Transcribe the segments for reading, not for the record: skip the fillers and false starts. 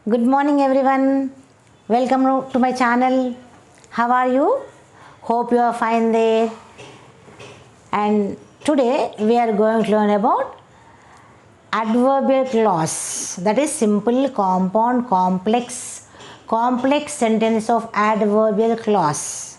Good morning everyone. Welcome to my channel. How are you? Hope you are fine there. And today we are going to learn about adverbial clause. That is simple, compound, complex sentence of adverbial clause.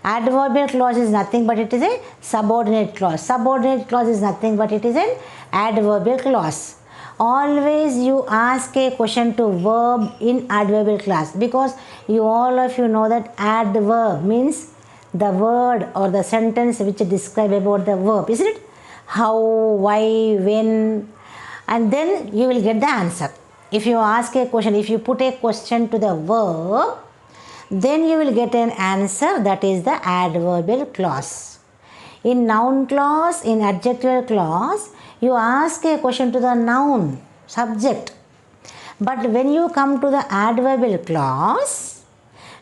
Adverbial clause is nothing but it is a subordinate clause. Subordinate clause is nothing but it is an adverbial clause. Always you ask a question to verb in adverbial clause, because all of you know that adverb means the word or the sentence which describe about the verb, isn't it? How, why, when, and then you will get the answer. If you ask a question, if you put a question to the verb, then you will get an answer. That is the adverbial clause. In noun clause, in adjectival clause, you ask a question to the noun, subject. But when you come to the adverbial clause,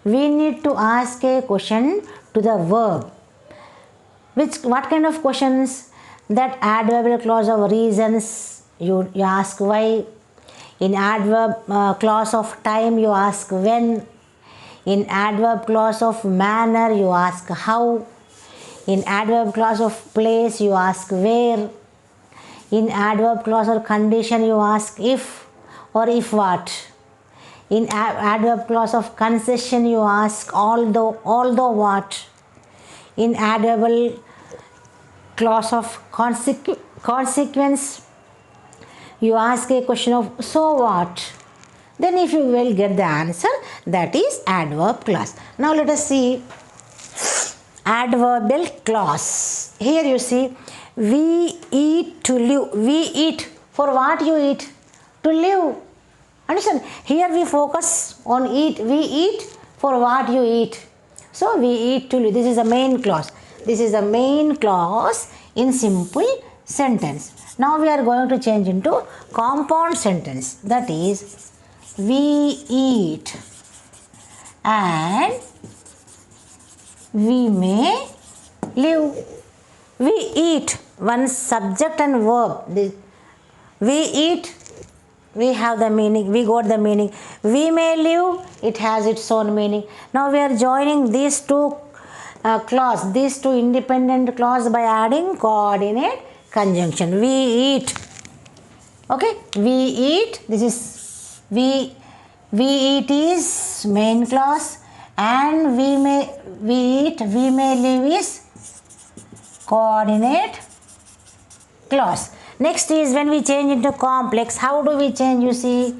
we need to ask a question to the verb. What kind of questions? That adverbial clause of reasons, you ask why. In adverb clause of time, you ask when. In adverb clause of manner, you ask how. In adverb clause of place, you ask where. In adverb clause or condition, you ask if or if what. In adverb clause of concession, you ask although what. In adverbial clause of consequence, you ask a question of so what. Then if you will get the answer, that is adverb clause. Now let us see adverbial clause. Here you see, we eat to live. We eat. For what you eat? To live. Understand? Here we focus on eat. We eat for what you eat. So we eat to live. This is the main clause. This is the main clause in simple sentence. Now we are going to change into compound sentence. That is, we eat and we may live. We eat, one subject and verb. We eat, we have the meaning, we got the meaning. We may live, it has its own meaning. Now we are joining these two clause, these two independent clause by adding coordinate conjunction. We eat. Okay, we eat, this is we eat is main clause, and we may live is coordinate clause. Next is when we change into complex. How do we change? You see,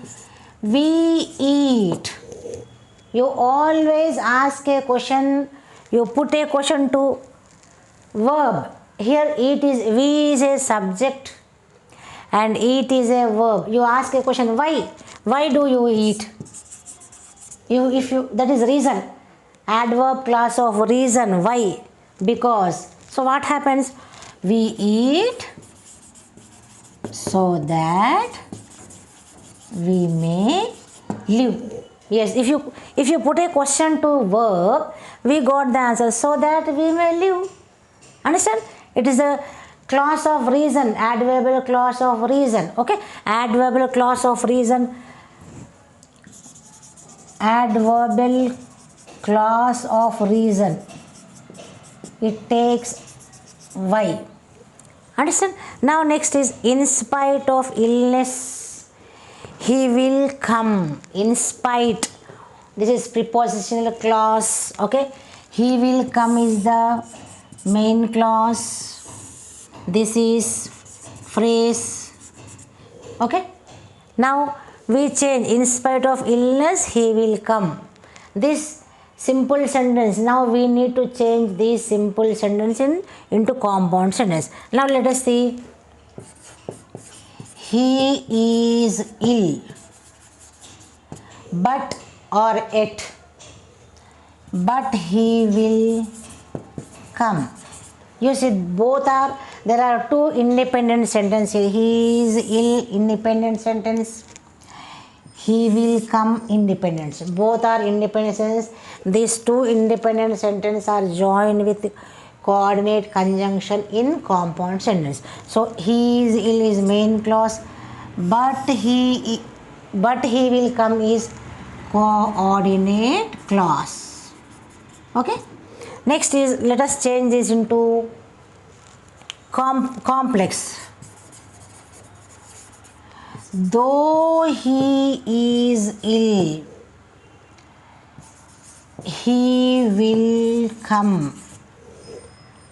we eat. You always ask a question, you put a question to verb. Here we is a subject and eat is a verb. You ask a question, why? Why do you eat? That is reason. Adverb clause of reason, why? Because. So what happens? We eat so that we may live. Yes, if you put a question to verb, we got the answer, so that we may live. Understand? It is a clause of reason, adverbial clause of reason. Okay, adverbial clause of reason. Adverbial clause of reason. It takes why. Understand? Now next is, in spite of illness, he will come. In spite. This is prepositional clause. Okay. He will come is the main clause. This is phrase. Okay. Now we change, in spite of illness, he will come. This simple sentence. Now we need to change this simple sentence into compound sentence. Now let us see. He is ill, but he will come. You see, there are two independent sentences. He is ill, independent sentence. He will come, independent. Both are independent sentences. These two independent sentences are joined with coordinate conjunction in compound sentence. So he is ill is main clause, but he but he will come is coordinate clause. Okay. Next is, let us change this into complex. Though he is ill, he will come.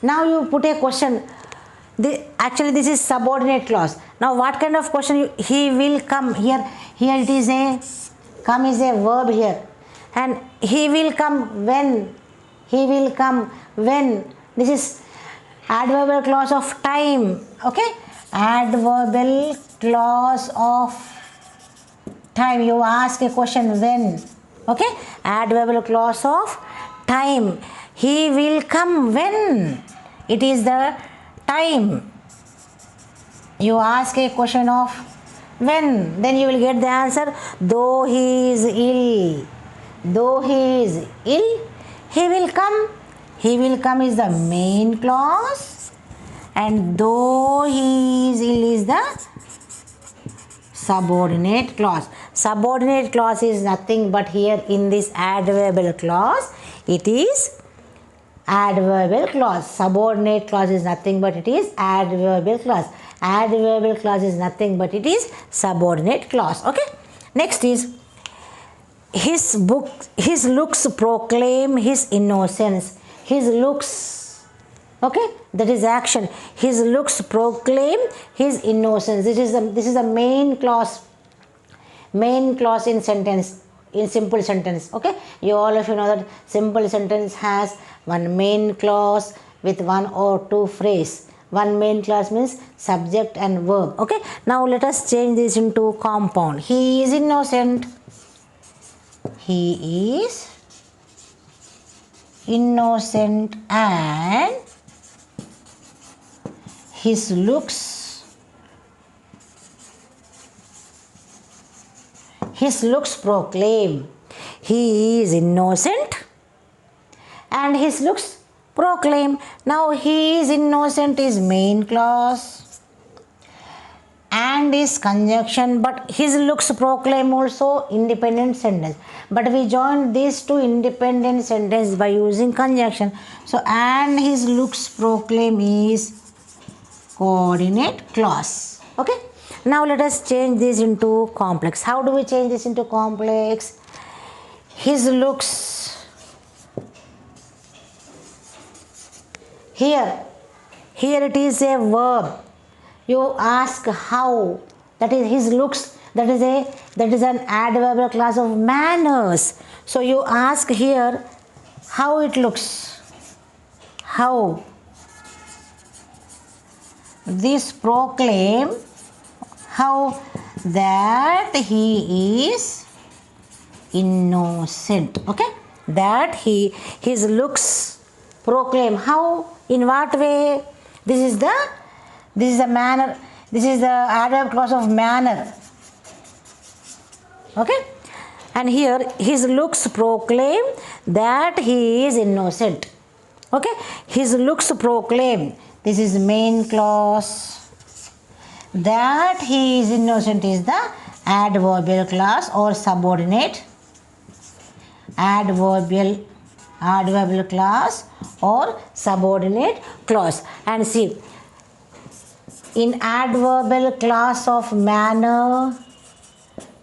Now you put a question. Actually this is subordinate clause. Now what kind of question? He will come. Here it is a, come is a verb here, and he will come when. He will come when. This is adverbial clause of time. Okay, adverbial clause of time. You ask a question when. Okay, adverbial clause of time. He will come when. It is the time. You ask a question of when, then you will get the answer. Though he is ill, though he is ill, he will come. He will come is the main clause, and though he is ill is the subordinate clause. Subordinate clause is nothing but here in this adverbial clause, it is adverbial clause. Subordinate clause is nothing but it is adverbial clause. Adverbial clause is nothing but it is subordinate clause. Okay. Next is, his looks proclaim his innocence. His looks, okay, that is action. His looks proclaim his innocence. This is the main clause. Main clause in sentence, in simple sentence. Okay, you all of you know that simple sentence has one main clause with one or two phrase. One main clause means subject and verb. Okay, now let us change this into compound. He is innocent. He is innocent and his looks proclaim. He is innocent and his looks proclaim. Now he is innocent is main clause and is conjunction, but his looks proclaim also independent sentence. But we join these two independent sentences by using conjunction. So and his looks proclaim is coordinate clause. Okay. Now let us change this into complex. How do we change this into complex? His looks. Here it is a verb. You ask how. That is his looks. That is an adverbial clause of manners. So you ask here how it looks. How this proclaim, how that he is innocent. Okay, that his looks proclaim. How, in what way? This is the manner. This is the adverb clause of manner. Okay, and here his looks proclaim that he is innocent. Okay, his looks proclaim. This is main clause. That he is innocent is the adverbial clause or subordinate. Adverbial clause or subordinate clause. And see, in adverbial clause of manner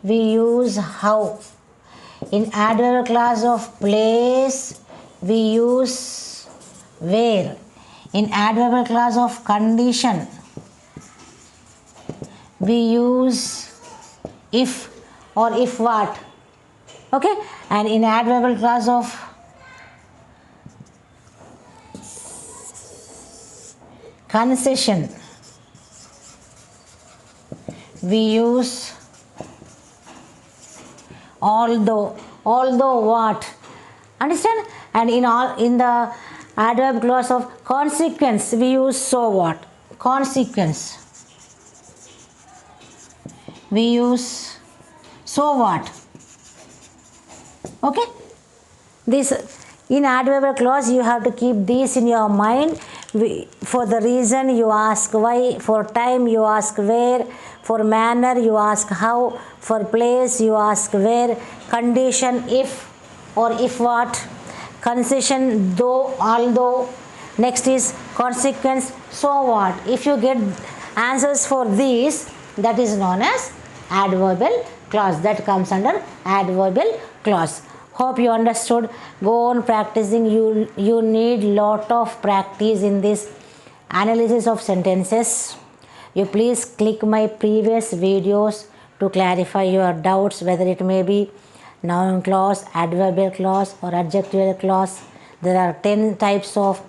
we use how. In adverbial clause of place we use where. In adverbial clause of condition we use if or if what. Okay, and in adverbial clause of concession we use although what. Understand? And in the adverb clause of consequence we use so what. Consequence we use so what. Okay, this in adverbial clause you have to keep this in your mind. For the reason you ask why, for time you ask where, For manner you ask how. For place you ask where. Condition if or if what. Concession though, although. Next is consequence, so what. If you get answers for these, that is known as adverbial clause. That comes under adverbial clause. Hope you understood. Go on practicing. You need lot of practice in this analysis of sentences. You please click my previous videos to clarify your doubts, whether it may be noun clause, adverbial clause or adjectival clause. There are 10 types of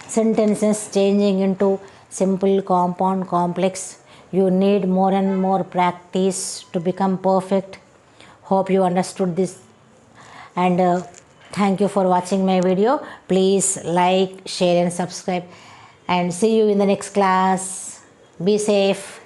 sentences changing into simple, compound, complex. You need more and more practice to become perfect. Hope you understood this, and thank you for watching my video. Please like, share and subscribe, and see you in the next class. Be safe.